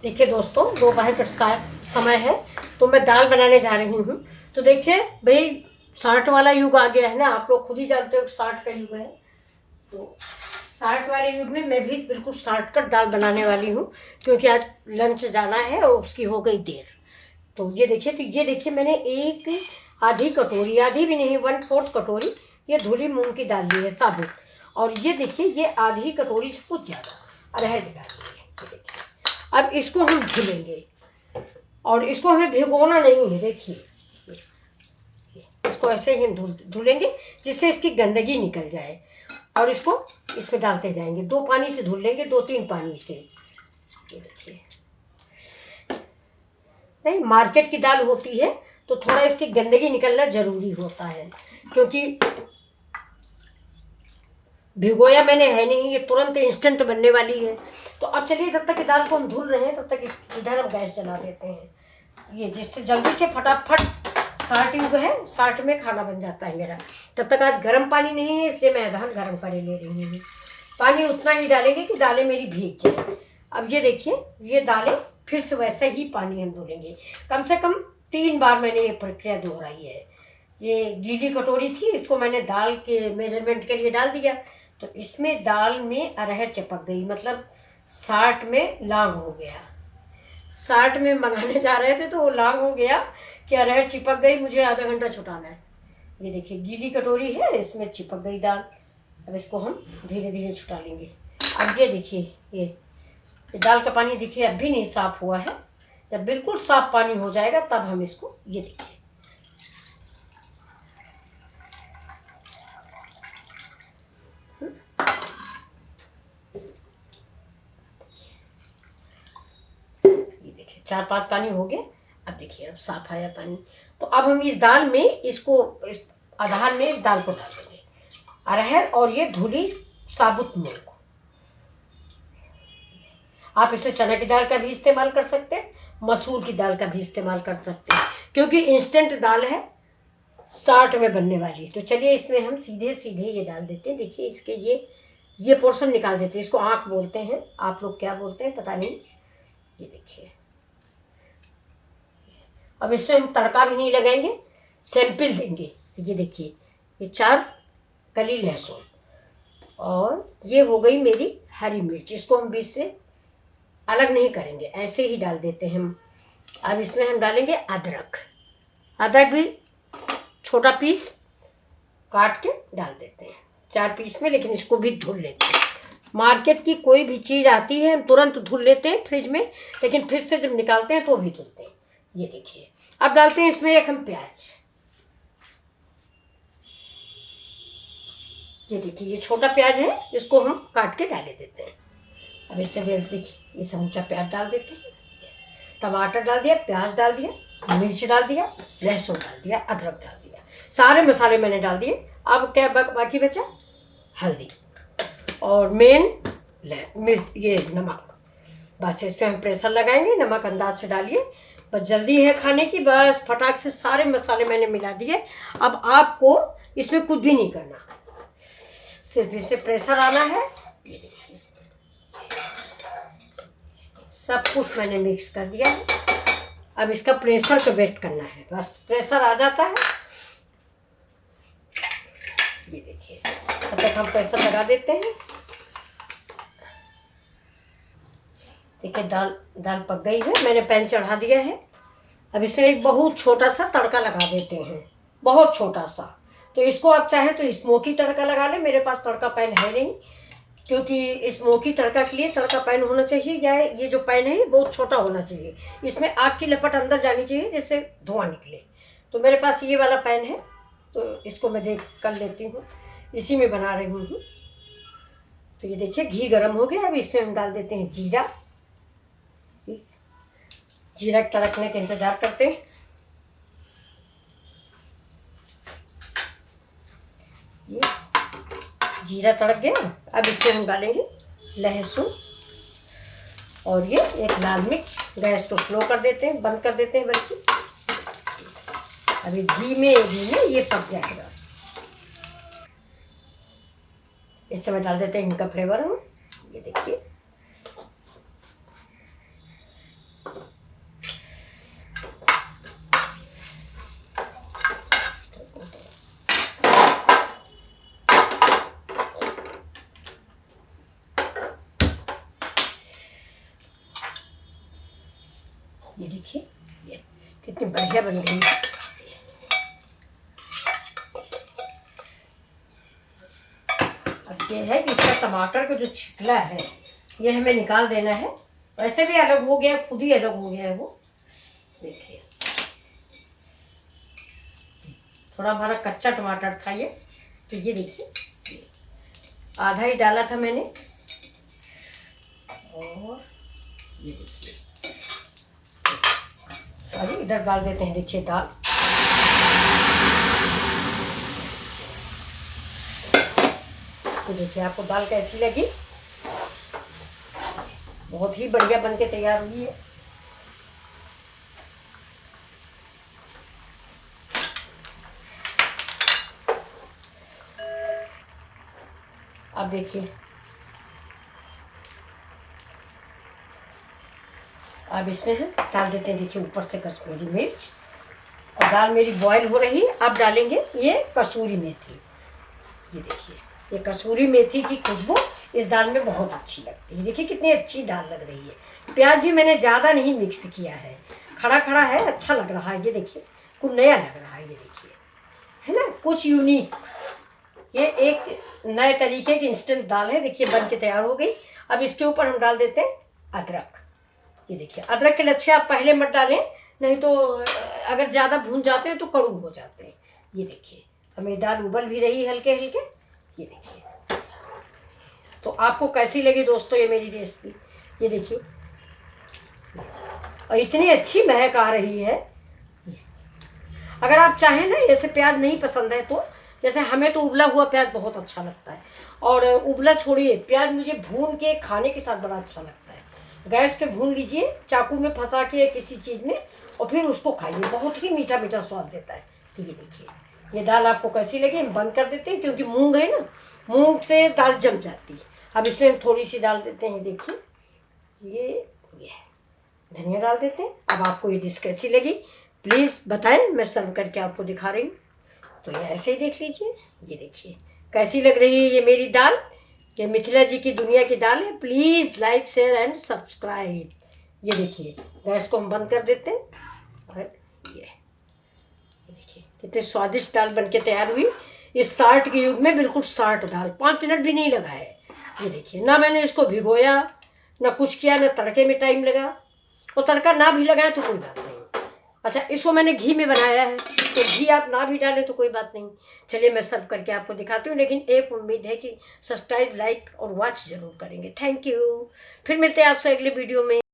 देखिए दोस्तों, दोपहर का समय है तो मैं दाल बनाने जा रही हूँ। तो देखिए भाई, 60 वाला युग आ गया है ना, आप लोग खुद ही जानते हो 60 का युग है। तो 60 वाले युग में मैं भी बिल्कुल शॉर्टकट दाल बनाने वाली हूँ, क्योंकि आज लंच जाना है और उसकी हो गई देर। तो ये देखिए मैंने एक आधी कटोरी, आधी भी नहीं, 1/4 कटोरी ये धुली मूंग की दाल ली है साबुत। और ये देखिए ये आधी कटोरी से कुछ ज़्यादा अरहर की दाल ली है। ये देखिए, अब इसको हम धुलेंगे और इसको हमें भिगोना नहीं है। देखिए इसको ऐसे ही हम धुलेंगे जिससे इसकी गंदगी निकल जाए। और इसको इसमें डालते जाएंगे, 2 पानी से धुल लेंगे, 2-3 पानी से। ये देखिए, नहीं मार्केट की दाल होती है तो थोड़ा इसकी गंदगी निकलना जरूरी होता है, क्योंकि भिगोया मैंने है नहीं, ये तुरंत इंस्टेंट बनने वाली है। तो अब चलिए, जब तक कि दाल को हम धुल रहे हैं तब तक इधर हम गैस जला देते हैं, ये जिससे जल्दी से फटाफट 60 युग है, 60 में खाना बन जाता है मेरा। तब तक आज गर्म पानी नहीं है, इसलिए मैं आधा गर्म पानी ले रही हूँ। पानी उतना ही डालेंगे कि दालें मेरी भीग जाए। अब ये देखिए, ये दालें फिर से वैसे ही पानी हम धुलेंगे। कम से कम 3 बार मैंने ये प्रक्रिया दोहराई है। ये गीली कटोरी थी, इसको मैंने दाल के मेजरमेंट के लिए डाल दिया, तो इसमें दाल में अरहर चिपक गई, मतलब 60 में लांग हो गया। 60 में बनाने जा रहे थे तो वो लांग हो गया कि अरहर चिपक गई, मुझे आधा घंटा छुटाना है। ये देखिए गीली कटोरी है, इसमें चिपक गई दाल। अब इसको हम धीरे धीरे छुटा लेंगे। अब ये देखिए, ये दाल का पानी देखिए अब भी नहीं साफ हुआ है। जब बिल्कुल साफ पानी हो जाएगा तब हम इसको, ये देखिए ये देखिए 4-5 पानी हो गए। अब देखिए अब साफ आया पानी। तो अब हम इस दाल में इसको, इस आधार में इस दाल को डाल देंगे, अरहर और ये धुली साबुत मूंग को। आप इसमें चना की दाल का भी इस्तेमाल कर सकते हैं, मसूर की दाल का भी इस्तेमाल कर सकते हैं, क्योंकि इंस्टेंट दाल है, 60 में बनने वाली। तो चलिए इसमें हम सीधे सीधे ये डाल देते हैं। देखिए इसके ये पोर्शन निकाल देते हैं, इसको आँख बोलते हैं, आप लोग क्या बोलते हैं पता नहीं। ये देखिए, अब इसमें हम तड़का भी नहीं लगाएंगे, सैंपल देंगे। ये देखिए, ये 4 कली लहसुन और ये हो गई मेरी हरी मिर्च, इसको हम बीच से अलग नहीं करेंगे, ऐसे ही डाल देते हैं हम। अब इसमें हम डालेंगे अदरक, अदरक भी छोटा पीस काट के डाल देते हैं, 4 पीस में, लेकिन इसको भी धुल लेते हैं। मार्केट की कोई भी चीज़ आती है हम तुरंत धुल लेते हैं फ्रिज में, लेकिन फ्रिज से जब निकालते हैं तो भी धुलते हैं। ये देखिए, अब डालते हैं इसमें एक हम प्याज। ये देखिए ये छोटा प्याज है, इसको हम काट के डाले देते हैं। अब इसमें देखिए ये समूचा प्याज डाल देते हैं, टमाटर डाल दिया, प्याज डाल दिया, मिर्च डाल दिया, लहसुन डाल दिया, अदरक डाल दिया, सारे मसाले मैंने डाल दिए। अब क्या बाकी बचा, हल्दी और मेन मिर्च, ये नमक। बस इस पर हम प्रेशर लगाएंगे, नमक अंदाज से डालिए, बस जल्दी है खाने की, बस फटाक से सारे मसाले मैंने मिला दिए। अब आपको इसमें कुछ भी नहीं करना, सिर्फ इसे प्रेशर आना है। सब कुछ मैंने मिक्स कर दिया है, अब इसका प्रेशर को वेट करना है, बस प्रेशर आ जाता है। ये देखिए, तब तक हम प्रेशर लगा देते हैं। देखिए दाल पक गई है, मैंने पैन चढ़ा दिया है। अब इसमें एक बहुत छोटा सा तड़का लगा देते हैं, बहुत छोटा सा। तो इसको आप चाहे तो स्मोकी तड़का लगा लें, मेरे पास तड़का पैन है नहीं, क्योंकि स्मोकी तड़का के लिए तड़का पैन होना चाहिए, या ये जो पैन है ये बहुत छोटा होना चाहिए, इसमें आग की लपट अंदर जानी चाहिए जिससे धुआं निकले। तो मेरे पास ये वाला पैन है, तो इसको मैं देख कर लेती हूँ, इसी में बना रही हूँ। तो ये देखिए घी गर्म हो गया, अब इसमें हम डाल देते हैं जीरा। जीरा तड़कने के इंतज़ार करते हैं। ये जीरा तड़क गया, अब इसमें हम डालेंगे लहसुन और ये एक लाल मिर्च। गैस को स्लो कर देते हैं, बंद कर देते हैं, बल्कि अभी धीमे धीमे ये पक जाएगा। इस समय डाल देते हैं इनका फ्लेवर हम। ये देखिए ये देखिए ये कितनी बढ़िया बन गई है। अब ये है कि इसका टमाटर का जो छिकला है ये हमें निकाल देना है। वैसे भी अलग हो गया, खुद ही अलग हो गया है वो। देखिए थोड़ा हमारा कच्चा टमाटर था ये, तो ये देखिए आधा ही डाला था मैंने। और ये देखिए अभी इधर डाल देते हैं। देखिए दाल, तो देखिए आपको दाल कैसी लगी। बहुत ही बढ़िया बन के तैयार हुई है। अब देखिए अब इसमें हम डाल देते हैं, देखिए ऊपर से कश्मीरी मिर्च। और दाल मेरी बॉईल हो रही है। अब डालेंगे ये कसूरी मेथी। ये देखिए ये कसूरी मेथी की खुशबू इस दाल में बहुत अच्छी लगती है। देखिए कितनी अच्छी दाल लग रही है। प्याज भी मैंने ज़्यादा नहीं मिक्स किया है, खड़ा खड़ा है, अच्छा लग रहा है। ये देखिए कुछ नया लग रहा है। ये देखिए है ना, कुछ यूनिक। ये एक नए तरीके की इंस्टेंट दाल है। देखिए बन के तैयार हो गई। अब इसके ऊपर हम डाल देते हैं अदरक। ये देखिए अदरक के लच्छे आप पहले मत डालें, नहीं तो अगर ज़्यादा भून जाते हैं तो कड़ू हो जाते हैं। ये देखिए हमें दाल उबल भी रही है हल्के हल्के। ये देखिए तो आपको कैसी लगी दोस्तों ये मेरी रेसिपी। ये देखिए और इतनी अच्छी महक आ रही है। अगर आप चाहें ना, ऐसे प्याज नहीं पसंद है तो, जैसे हमें तो उबला हुआ प्याज बहुत अच्छा लगता है। और उबला छोड़िए, प्याज मुझे भून के खाने के साथ बड़ा अच्छा लगता है। गैस पे भून लीजिए चाकू में फंसा के किसी चीज़ में, और फिर उसको खाइए, बहुत ही मीठा मीठा स्वाद देता है। तो ये देखिए ये दाल आपको कैसी लगी। हम बंद कर देते हैं क्योंकि मूंग है ना, मूंग से दाल जम जाती है। अब इसमें हम थोड़ी सी डाल देते हैं। देखिए ये धनिया डाल देते हैं। अब आपको ये डिश कैसी लगी प्लीज़ बताएं, मैं सर्व करके आपको दिखा रही हूँ। तो ये ऐसे ही देख लीजिए। ये देखिए कैसी लग रही है ये मेरी दाल। ये मिथिला जी की दुनिया की दाल है। Please like share and subscribe. ये देखिए गैस को हम बंद कर देते हैं। और ये देखिए कितनी स्वादिष्ट दाल बनके तैयार हुई। इस साल्ट के युग में बिल्कुल साल्ट दाल, 5 मिनट भी नहीं लगा है। ये देखिए ना मैंने इसको भिगोया ना कुछ किया, ना तड़के में टाइम लगा। और तड़का ना भी लगाया तो कोई बात नहीं। अच्छा इसको मैंने घी में बनाया है, तो घी आप ना भी डालें तो कोई बात नहीं। चलिए मैं सर्व करके आपको दिखाती हूँ। लेकिन एक उम्मीद है कि सब्सक्राइब, लाइक और वॉच ज़रूर करेंगे। Thank you. फिर मिलते हैं आपसे अगले वीडियो में।